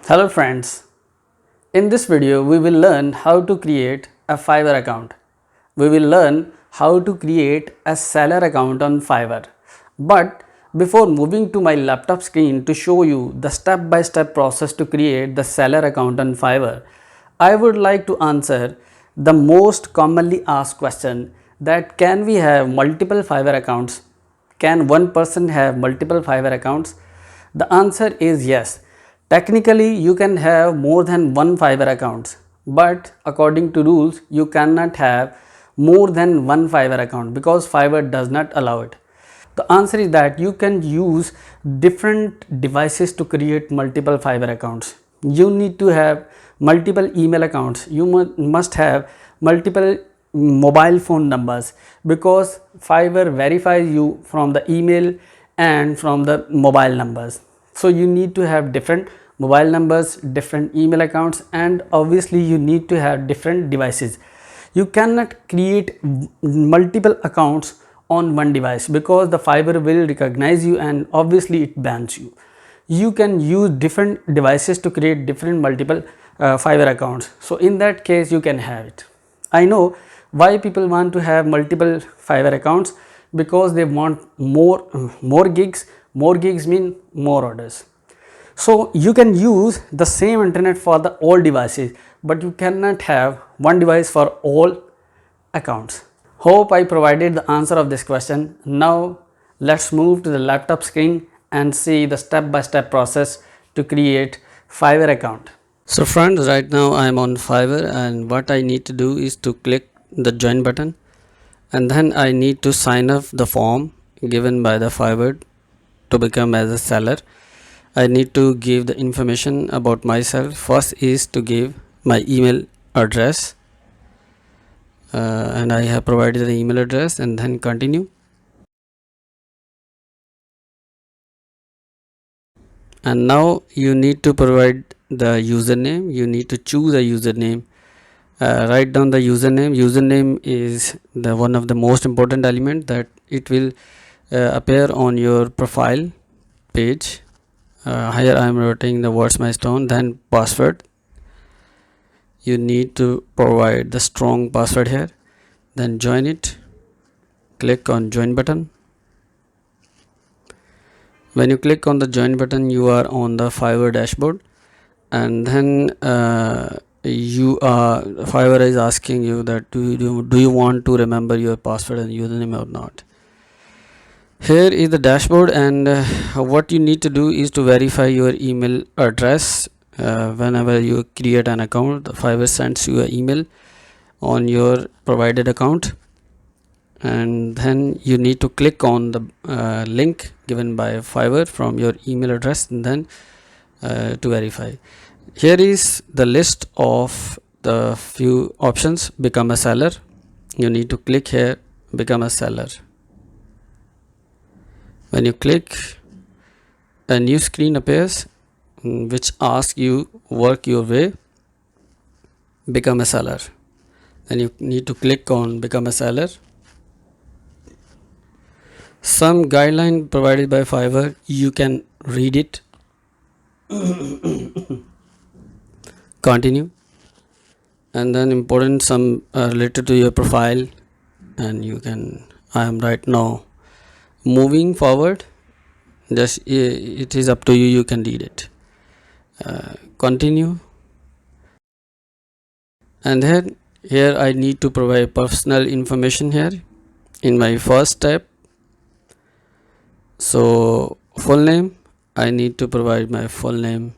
Hello friends, in this video we will learn how to create a Fiverr account. We will learn how to create a seller account on Fiverr. But before moving to my laptop screen to show you the step-by-step process to create the seller account on Fiverr, I would like to answer the most commonly asked question, that can we have multiple Fiverr accounts? Can one person have multiple Fiverr accounts? The answer is yes. Technically, you can have more than one Fiverr accounts, but according to rules, you cannot have more than one Fiverr account because Fiverr does not allow it. The answer is that you can use different devices to create multiple Fiverr accounts. You need to have multiple email accounts. You must have multiple mobile phone numbers because Fiverr verifies you from the email and from the mobile numbers. So you need to have different mobile numbers, different email accounts, and obviously you need to have different devices. You cannot create multiple accounts on one device because the Fiverr will recognize you and obviously it bans you. You can use different devices to create different multiple Fiverr accounts. So in that case you can have it. I know why people want to have multiple Fiverr accounts, because they want more gigs. More gigs mean more orders. So you can use the same internet for the all devices, but you cannot have one device for all accounts. Hope I provided the answer of this question. Now let's move to the laptop screen and see the step-by-step process to create Fiverr account. So friends, right now I am on Fiverr, and what I need to do is to click the join button, and then I need to sign up the form given by the Fiverr to become as a seller. I need to give the information about myself. First is to give my email address, and I have provided the email address, and then continue. And now you need to provide the username. You need to choose a username. Write down the username. Username is the one of the most important element that it will appear on your profile page. Here I am writing the words milestone. Then password. You need to provide the strong password here. Then join it. Click on join button. When you click on the join button, you are on the Fiverr dashboard, and then Fiverr is asking you that do you want to remember your password and username or not. Here is the dashboard, and what you need to do is to verify your email address. Whenever you create an account, the Fiverr sends you an email on your provided account, and then you need to click on the link given by Fiverr from your email address, and then to verify. Here is the list of the few options. Become a seller. You need to click here, become a seller. When you click, a new screen appears which asks you work your way, become a seller. Then you need to click on become a seller. Some guideline provided by Fiverr, you can read it. Continue, and then important some related to your profile, and you can, I am right now moving forward. Just it is up to you, you can read it. Continue, and then here I need to provide personal information here in my first step. So full name, I need to provide my full name.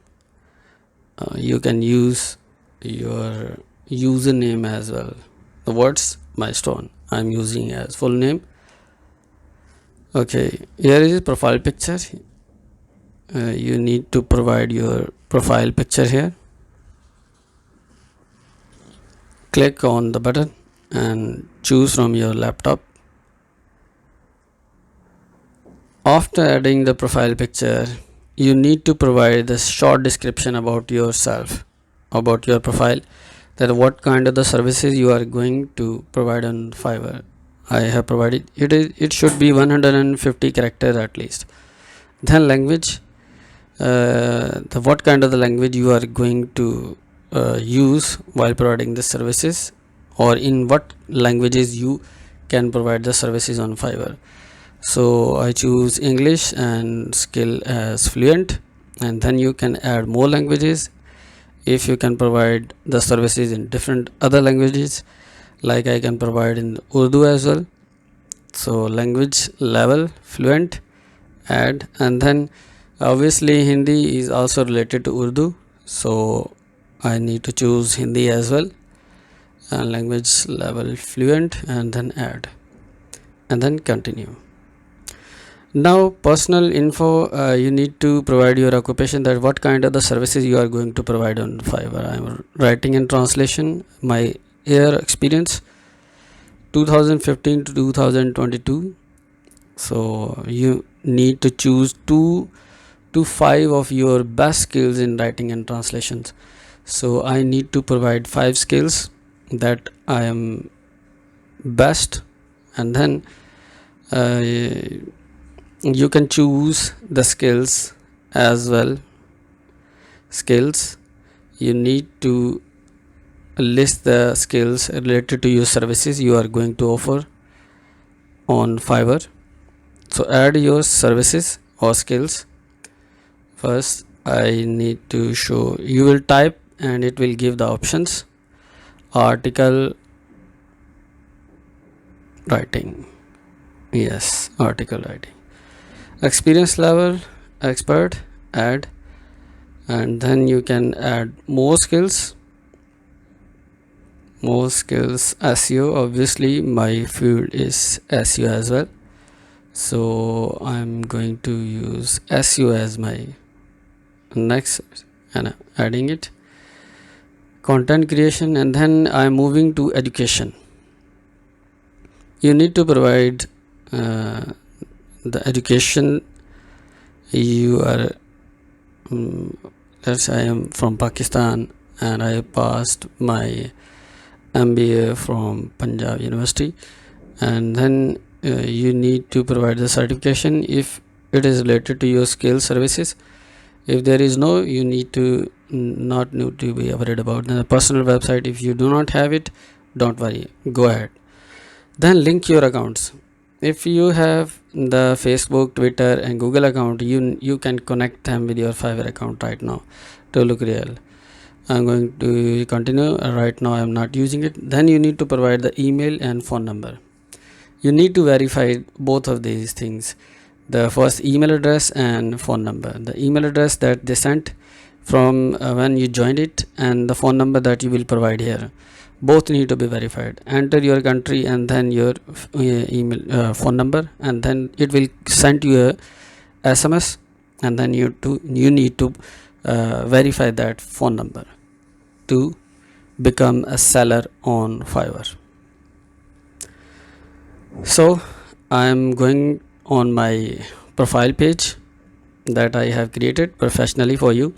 You can use your username as well. The words milestone I'm using as full name. Okay, here is profile picture. You need to provide your profile picture here. Click on the button and choose from your laptop. After adding the profile picture, you need to provide the short description about yourself, about your profile, that what kind of the services you are going to provide on Fiverr. I have provided it should be 150 characters at least. Then language, what kind of the language you are going to use while providing the services, or in what languages you can provide the services on Fiverr. So I choose English and skill as fluent, and then you can add more languages if you can provide the services in different other languages, like I can provide in Urdu as well. So language level fluent, add, and then obviously Hindi is also related to Urdu, so I need to choose Hindi as well, and language level fluent, and then add, and then continue. Now personal info, you need to provide your occupation, that what kind of the services you are going to provide on Fiverr. I am writing and translation, my year experience 2015 to 2022. So you need to choose 2 to 5 of your best skills in writing and translations. So I need to provide 5 skills that I am best, and then you can choose the skills as well. Skills, you need to list the skills related to your services you are going to offer on Fiverr. So add your services or skills. First I need to show, you will type and it will give the options. Article writing, yes, article writing. Experience level expert, add, and then you can add more skills. SEO, obviously my field is SEO as well, so I'm going to use SEO as my next, and adding it. Content creation, and then I'm moving to education. You need to provide the education. You are let's say I am from Pakistan and I passed my MBA from Punjab University, and then you need to provide the certification if it is related to your skill services. If there is no, you need to not need to be worried about the personal website. If you do not have it, don't worry, go ahead. Then link your accounts. If you have the Facebook, Twitter and Google account, you can connect them with your Fiverr account right now to look real. I'm going to continue. Right now I'm not using it. Then you need to provide the email and phone number. You need to verify both of these things, the first email address and phone number. The email address that they sent from when you joined it, and the phone number that you will provide here, both need to be verified. Enter your country and then your email phone number, and then it will send you a SMS, and then you need to verify that phone number to become a seller on Fiverr. So I am going on my profile page that I have created professionally for you.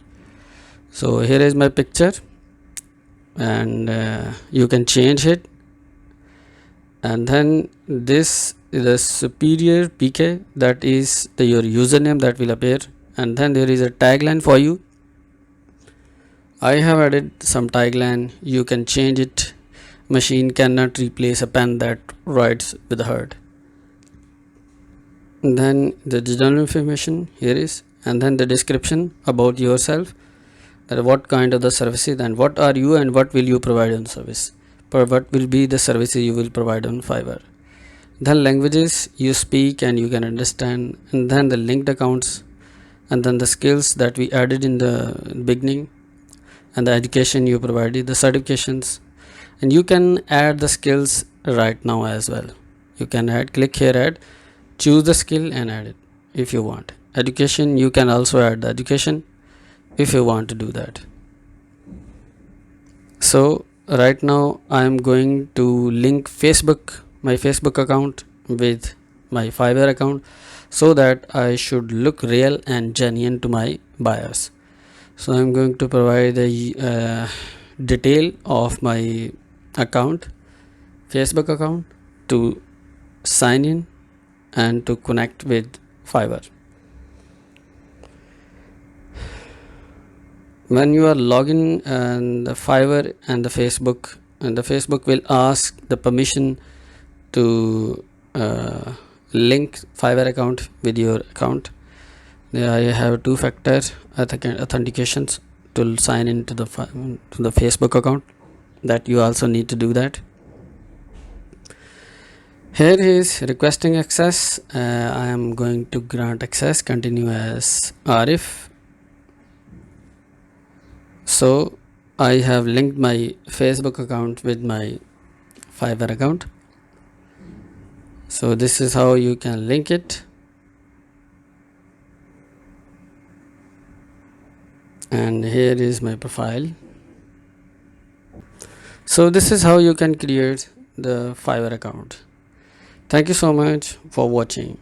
So here is my picture, and you can change it, and then this is the superior PK, that is your username that will appear, and then there is a tagline for you. I have added some tagline. You can change it. Machine cannot replace a pen that writes with a heart. And then the general information here is, and then the description about yourself, that what kind of the services and what are you and what will you provide on service, what will be the services you will provide on Fiverr. Then languages you speak and you can understand, and then the linked accounts, and then the skills that we added in the beginning, and the education you provided, the certifications, and you can add the skills right now as well. You can add, click here, add, choose the skill and add it if you want. Education, you can also add the education if you want to do that. So right now I am going to link my Facebook account with my Fiverr account, so that I should look real and genuine to my buyers. So I'm going to provide the detail of my account, Facebook account, to sign in and to connect with Fiverr. When you are logging and the Fiverr and the Facebook will ask the permission to link Fiverr account with your account. I have two-factor authentications to sign into the Facebook account, that you also need to do that. Here is requesting access. I am going to grant access, continue as Arif. So I have linked my Facebook account with my Fiverr account. So this is how you can link it. And here is my profile. So this is how you can create the Fiverr account. Thank you so much for watching.